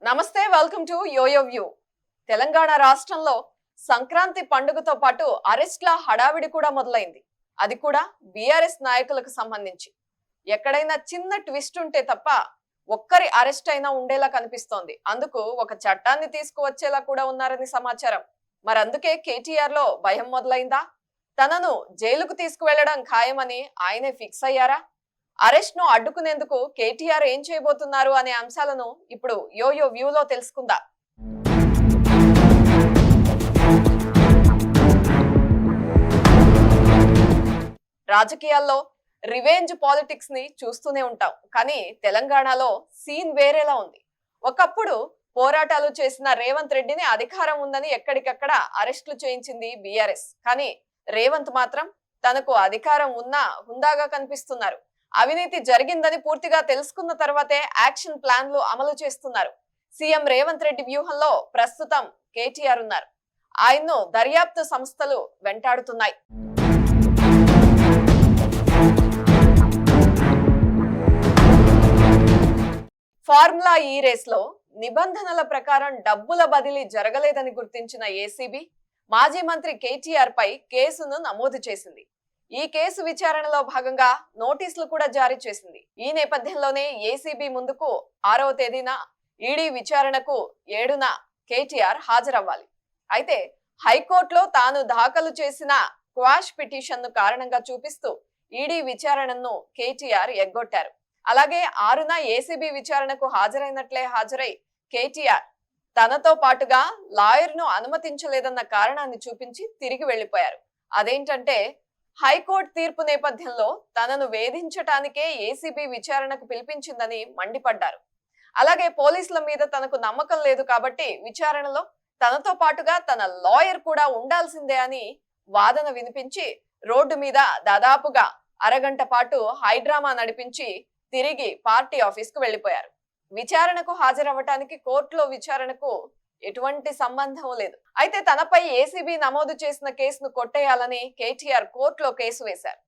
నమస్తే, welcome to YoYo View. Telangana రాష్ట్రంలో సంక్రాంతి పండుగతో పాటు అరెస్ట్ల హడావిడి కూడా మొదలైంది. అది కూడా బీఆర్ఎస్ నాయకులకు సంబంధించి. ఎక్కడైనా చిన్న ట్విస్ట్ ఉంటే తప్ప ఒక్కరి అరెస్ట్ అయినా ఉండేలా కనిపిస్తోంది. అందుకు ఒక చట్టాన్ని తీసుకువచ్చేలా కూడా ఉన్నారని సమాచారం. మరందుకే కేటీఆర్ లో భయం మొదలైందా? తనను జైలుకు తీసుకువెళ్లడం ఖాయమని ఆయనే ఫిక్స్ అయ్యారా? అరెస్ట్ ను అడ్డుకునేందుకు కేటీఆర్ ఏం చేయబోతున్నారు అనే అంశాలను ఇప్పుడు యోయో వ్యూలో తెలుసుకుందాం. రాజకీయాల్లో రివెంజ్ పాలిటిక్స్ ని చూస్తూనే ఉంటాం, కానీ తెలంగాణలో సీన్ వేరేలా ఉంది. ఒకప్పుడు పోరాటాలు చేసిన రేవంత్ రెడ్డిని అధికారం ఉందని ఎక్కడికక్కడ అరెస్టులు చేయించింది బీఆర్ఎస్. కానీ రేవంత్ మాత్రం తనకు అధికారం ఉన్నా హుందాగా కనిపిస్తున్నారు. అవినీతి జరిగిందని పూర్తిగా తెలుసుకున్న తర్వాతే యాక్షన్ ప్లాన్లు అమలు చేస్తున్నారు. సీఎం రేవంత్ రెడ్డి వ్యూహంలో ప్రస్తుతం కేటీఆర్ ఉన్నారు. ఆయన్ను దర్యాప్తు సంస్థలు వెంటాడుతున్నాయి. ఫార్ములా ఈ రేస్ లో నిబంధనల ప్రకారం డబ్బుల బదిలీ జరగలేదని గుర్తించిన ఏసీబీ మాజీ మంత్రి కేటీఆర్ పై కేసును నమోదు చేసింది. ఈ కేసు విచారణలో భాగంగా నోటీసులు కూడా జారీ చేసింది. ఈ నేపథ్యంలోనే ఏసీబీ ముందుకు 6వ తేదీన ఈడీ విచారణకు 7న కేటీఆర్ హాజరవ్వాలి. అయితే హైకోర్టులో తాను దాఖలు చేసిన క్వాష్ పిటిషన్ ను కారణంగా చూపిస్తూ ఈడీ విచారణను కేటీఆర్ ఎగ్గొట్టారు. అలాగే 6న ఏసీబీ విచారణకు హాజరై కేటీఆర్ తనతో పాటుగా లాయర్ ను అనుమతించలేదన్న కారణాన్ని చూపించి తిరిగి వెళ్లిపోయారు. అదేంటంటే, హైకోర్టు తీర్పు నేపథ్యంలో తనను వేధించటానికే ఏసీబీ విచారణకు పిలిపించిందని మండిపడ్డారు. అలాగే పోలీసుల మీద తనకు నమ్మకం లేదు కాబట్టి విచారణలో తనతో పాటుగా తన లాయర్ కూడా ఉండాల్సిందే అని వాదన వినిపించి రోడ్డు మీద దాదాపుగా అరగంట పాటు హైడ్రామా నడిపించి తిరిగి పార్టీ ఆఫీస్ కు వెళ్లిపోయారు. విచారణకు హాజరవ్వటానికి కోర్టులో విచారణకు ఎటువంటి సంబంధం లేదు. అయితే తనపై ఏసీబీ నమోదు చేసిన కేసును కొట్టేయాలని కేటీఆర్ కోర్టులో కేసు వేశారు.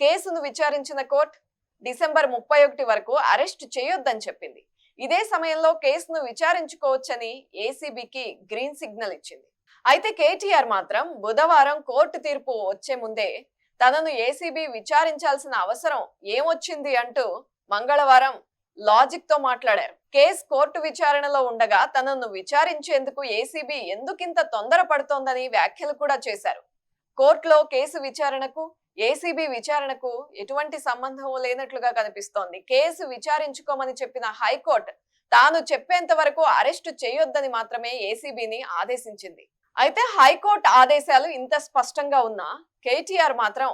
కేసును విచారించిన కోర్టు డిసెంబర్ 31 వరకు అరెస్ట్ చేయొద్దని చెప్పింది. ఇదే సమయంలో కేసును విచారించుకోవచ్చని ఏసీబీకి గ్రీన్ సిగ్నల్ ఇచ్చింది. అయితే కేటీఆర్ మాత్రం బుధవారం కోర్టు తీర్పు వచ్చే ముందే తనను ఏసీబీ విచారించాల్సిన అవసరం ఏమొచ్చింది అంటూ మంగళవారం లాజిక్ తో మాట్లాడారు. కేసు కోర్టు విచారణలో ఉండగా తనను విచారించేందుకు ఏసీబీ ఎందుకింత తొందరపడుతోందని వ్యాఖ్యలు కూడా చేశారు. కోర్టులో కేసు విచారణకు ఏసీబీ విచారణకు ఎటువంటి సంబంధం లేనట్లుగా కనిపిస్తోంది. కేసు విచారించుకోమని చెప్పిన హైకోర్టు తాను చెప్పేంత వరకు అరెస్టు చేయొద్దని మాత్రమే ఏసీబీని ఆదేశించింది. అయితే హైకోర్టు ఆదేశాలు ఇంత స్పష్టంగా ఉన్నా కేటీఆర్ మాత్రం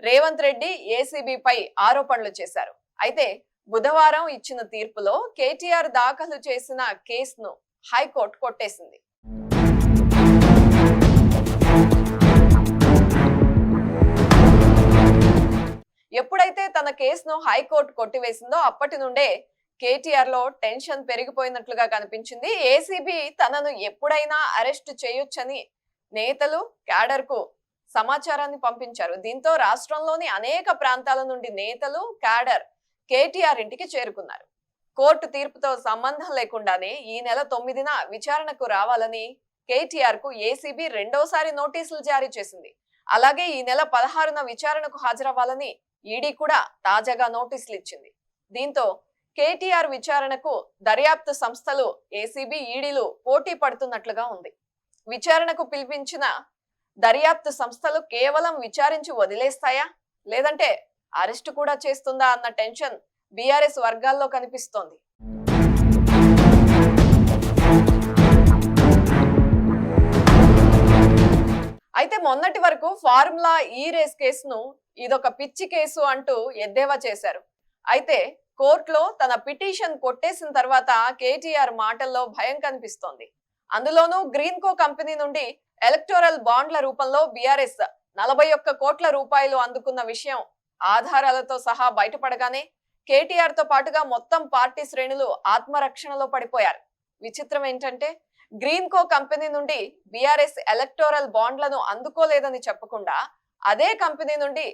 రేవంత్ రెడ్డి ఏసీబీపై ఆరోపణలు చేశారు. అయితే బుధవారం ఇచ్చిన తీర్పులో కేటీఆర్ దాఖలు చేసిన కేసును హైకోర్టు కొట్టేసింది. ఎప్పుడైతే తన కేసును హైకోర్టు కొట్టివేసిందో అప్పటి నుండే కేటీఆర్ లో టెన్షన్ పెరిగిపోయినట్లుగా కనిపించింది. ఏసీబీ తనను ఎప్పుడైనా అరెస్ట్ చేయొచ్చని నేతలు క్యాడర్ కు సమాచారాన్ని పంపించారు. దీంతో రాష్ట్రంలోని అనేక ప్రాంతాల నుండి నేతలు క్యాడర్ కేటీఆర్ ఇంటికి చేరుకున్నారు. కోర్టు తీర్పుతో సంబంధం లేకుండానే ఈ నెల 9న విచారణకు రావాలని కేటీఆర్ కు ఏసీబీ రెండోసారి నోటీసులు జారీ చేసింది. అలాగే ఈ నెల 16న విచారణకు హాజరవ్వాలని ఈడీ కూడా తాజాగా నోటీసులు ఇచ్చింది. దీంతో కేటీఆర్ విచారణకు దర్యాప్తు సంస్థలు ఏసీబీ ఈడీలు పోటీ పడుతున్నట్లుగా ఉంది. విచారణకు పిలిపించిన దర్యాప్తు సంస్థలు కేవలం విచారించి వదిలేస్తాయా, లేదంటే అరెస్టు కూడా చేస్తుందా అన్న టెన్షన్ బీఆర్ఎస్ వర్గాల్లో కనిపిస్తోంది. అయితే మొన్నటి వరకు ఫార్ములా ఈ రేస్ కేసును ఇదొక పిచ్చి కేసు అంటూ ఎద్దేవా చేశారు. అయితే కోర్టులో తన పిటిషన్ కొట్టేసిన తర్వాత కేటీఆర్ మాటల్లో భయం కనిపిస్తోంది. అందులోనూ గ్రీన్ కో కంపెనీ నుండి ఎలక్టోరల్ బాండ్ల రూపంలో బీఆర్ఎస్ 41 కోట్ల రూపాయలు అందుకున్న విషయం ఆధారాలతో సహా బయటపడగానే కేటీఆర్ తో పాటుగా మొత్తం పార్టీ శ్రేణులు ఆత్మరక్షణలో పడిపోయారు. విచిత్రం ఏంటంటే, గ్రీన్ కో కంపెనీ నుండి బీఆర్ఎస్ ఎలక్టోరల్ బాండ్లను అందుకోలేదని చెప్పకుండా అదే కంపెనీ నుండి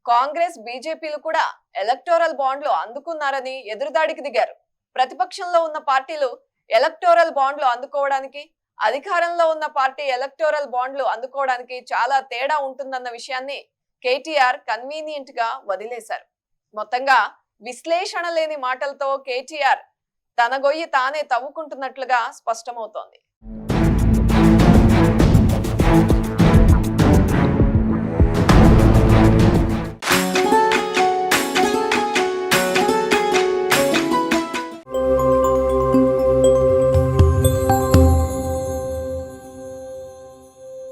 కాంగ్రెస్ బీజేపీలు కూడా ఎలక్టోరల్ బాండ్లు అందుకున్నారని ఎదురుదాడికి దిగారు. ప్రతిపక్షంలో ఉన్న పార్టీలు ఎలక్టోరల్ బాండ్లు అందుకోవడానికి, అధికారంలో ఉన్న పార్టీ ఎలక్టోరల్ బాండ్లు అందుకోవడానికి చాలా తేడా ఉంటుందన్న విషయాన్ని కేటీఆర్ కన్వీనియంట్ గా వదిలేశారు. మొత్తంగా విశ్లేషణ లేని మాటలతో కేటీఆర్ తన గొయ్యి తానే తవ్వుకుంటున్నట్లుగా స్పష్టమవుతోంది.